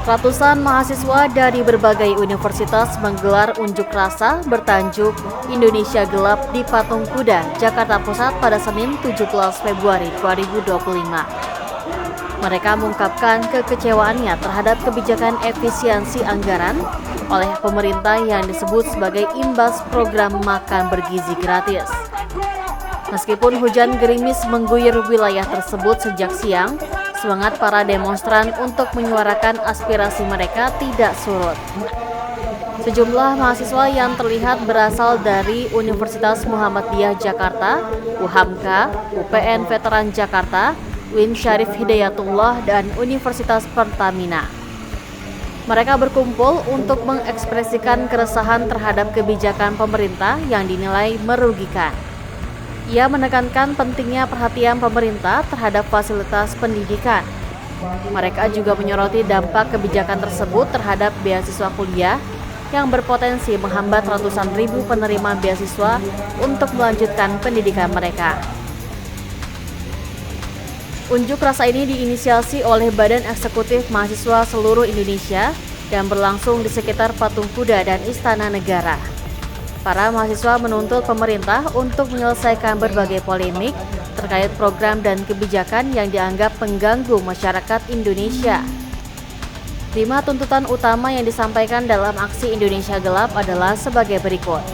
Ratusan mahasiswa dari berbagai universitas menggelar unjuk rasa bertajuk Indonesia Gelap di Patung Kuda, Jakarta Pusat pada Senin 17 Februari 2025. Mereka mengungkapkan kekecewaannya terhadap kebijakan efisiensi anggaran oleh pemerintah yang disebut sebagai imbas program makan bergizi gratis. Meskipun hujan gerimis mengguyur wilayah tersebut sejak siang, semangat para demonstran untuk menyuarakan aspirasi mereka tidak surut. Sejumlah mahasiswa yang terlihat berasal dari Universitas Muhammadiyah Jakarta, UHAMKA, UPN Veteran Jakarta, UIN Syarif Hidayatullah, dan Universitas Pertamina. Mereka berkumpul untuk mengekspresikan keresahan terhadap kebijakan pemerintah yang dinilai merugikan. Ia menekankan pentingnya perhatian pemerintah terhadap fasilitas pendidikan. Mereka juga menyoroti dampak kebijakan tersebut terhadap beasiswa kuliah yang berpotensi menghambat ratusan ribu penerima beasiswa untuk melanjutkan pendidikan mereka. Unjuk rasa ini diinisiasi oleh Badan Eksekutif Mahasiswa Seluruh Indonesia dan berlangsung di sekitar Patung Kuda dan Istana Negara. Para mahasiswa menuntut pemerintah untuk menyelesaikan berbagai polemik terkait program dan kebijakan yang dianggap mengganggu masyarakat Indonesia. 5 tuntutan utama yang disampaikan dalam aksi Indonesia Gelap adalah sebagai berikut.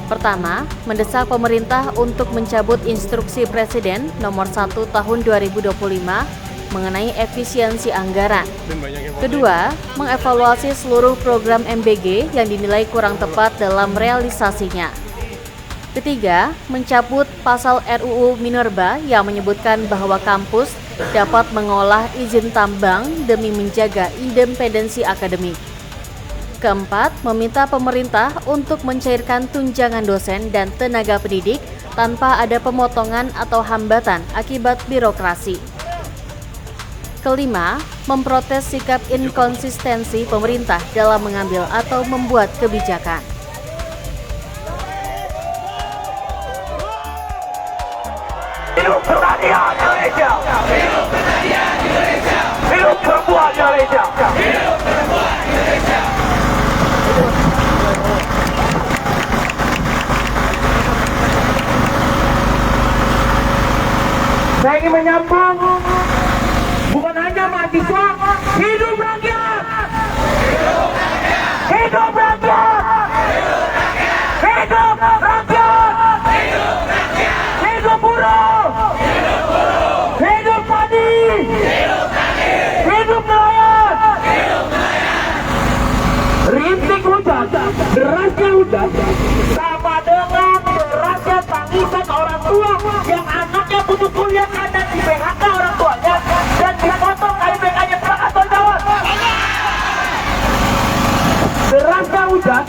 Pertama, mendesak pemerintah untuk mencabut instruksi Presiden nomor 1 tahun 2025 mengenai efisiensi anggaran. Kedua, mengevaluasi seluruh program MBG yang dinilai kurang tepat dalam realisasinya. Ketiga, mencabut pasal RUU Minerba yang menyebutkan bahwa kampus dapat mengolah izin tambang demi menjaga independensi akademik. Keempat, meminta pemerintah untuk mencairkan tunjangan dosen dan tenaga pendidik tanpa ada pemotongan atau hambatan akibat birokrasi. Kelima, memprotes sikap inkonsistensi pemerintah dalam mengambil atau membuat kebijakan. Hidup pertanian Indonesia! Hidup pertanian Indonesia! Hidup perempuan Indonesia! Hidup perempuan Indonesia! Saya ingin menyambung bukan hanya mahasiswa, hidup rakyat! Hidup rakyat! Hidup rakyat! Hidup rakyat! Hidup rakyat! Hidup buruh! Hidup buruh! Hidup tani! Hidup tani! Hidup nelayan! Hidup nelayan! Rintik hujan, derasnya hujan, sama dengan derasnya tangisan orang tua yang anaknya putus kuliah karena di PHK orang tuanya dan dipotong KIPK-nya Krakatau Jawa. Derasnya hujan,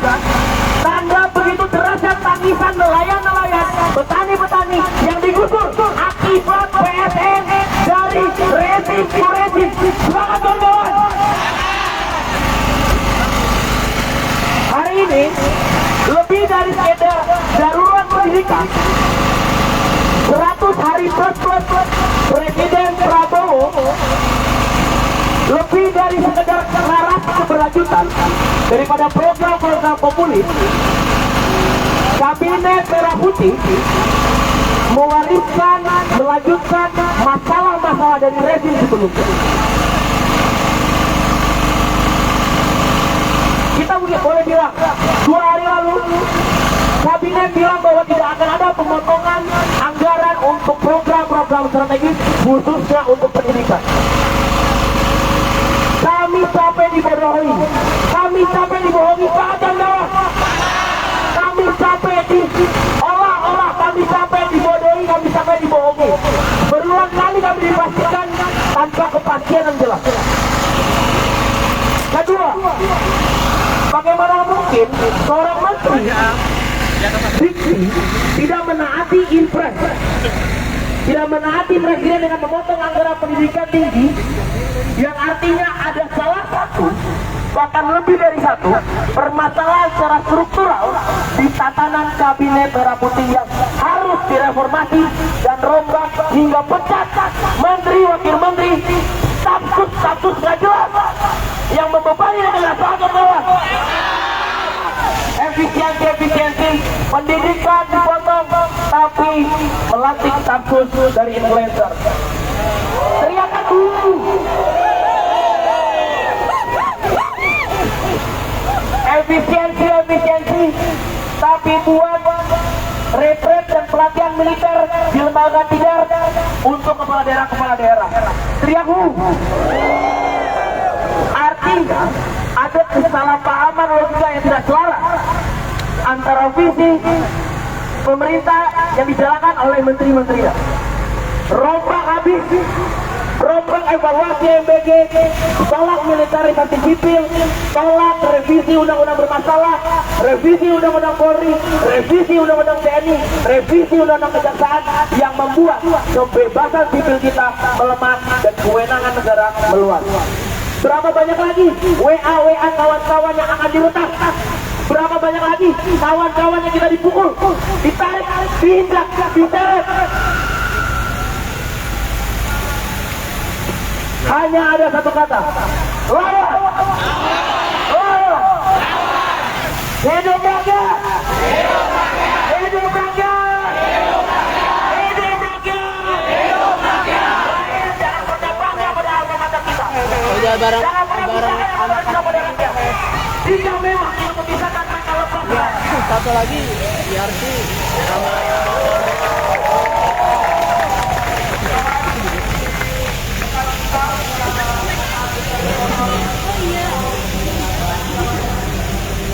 tanda begitu derasnya tangisan nelayan-nelayan, petani-petani yang digusur akibat PSN dari rezim Krakatau Jawa. Hari ini lebih dari sekedar darurat pendidikan, 100 hari plus Presiden Prabowo, lebih dari sekedar narasi keberlanjutan daripada program-program populis. Kabinet Merah Putih mewariskan, melanjutkan masalah-masalah dari rezim sebelumnya. Kita boleh bilang 2 hari lalu Kabinet bilang bahwa tidak akan ada pemotongan anggaran untuk program-program strategis khususnya untuk pendidikan. Kami sampai dibodohi, kami sampai dibohongi Krakatau Jawa, kami sampai diolah-olah, kami sampai dibodohi, kami sampai dibohongi. Berulang kali kami dipastikan tanpa kepastian yang jelas. Kedua, bagaimana mungkin seorang menteri Diksi tidak menaati impres, tidak menaati presiden dengan memotong anggaran pendidikan tinggi, yang artinya ada salah satu, bahkan lebih dari satu, permasalahan secara struktural di tatanan Kabinet Merah Putih yang harus direformasi dan rombak hingga pecat menteri, wakil menteri, status gak jelas. yang membebani adalah sangat kawan. Efisiensi, pendidikan dipotong, tapi melatih status dari influencer. Teriakan dulu. Efisiensi, tapi buat retret dan pelatihan militer di lembaga tidar untuk kepala daerah. Teriak artinya ada kesalahpahaman logika yang tidak selaras antara visi pemerintah yang dijalankan oleh menteri-menterinya. Rombak evaluasi MBG, tolak militerisasi sipil, tolak revisi undang-undang bermasalah, revisi undang-undang Polri, revisi undang-undang TNI, revisi undang-undang kejaksaan yang membuat kebebasan sipil kita melemah dan kewenangan negara meluas. Berapa banyak lagi WA kawan-kawan yang akan diretas? Berapa banyak lagi kawan-kawan yang kita dipukul, ditarik, diinjak, diseret? Hanya ada satu kata, lawan. Hidup rakyat! Hidup rakyat! Hidup rakyat! Jangan pernah bangga pada alma mater kita. Jangan pernah bangga pada rakyat. Jika memang kita memisahkan mereka lepas. Satu lagi, IRC sama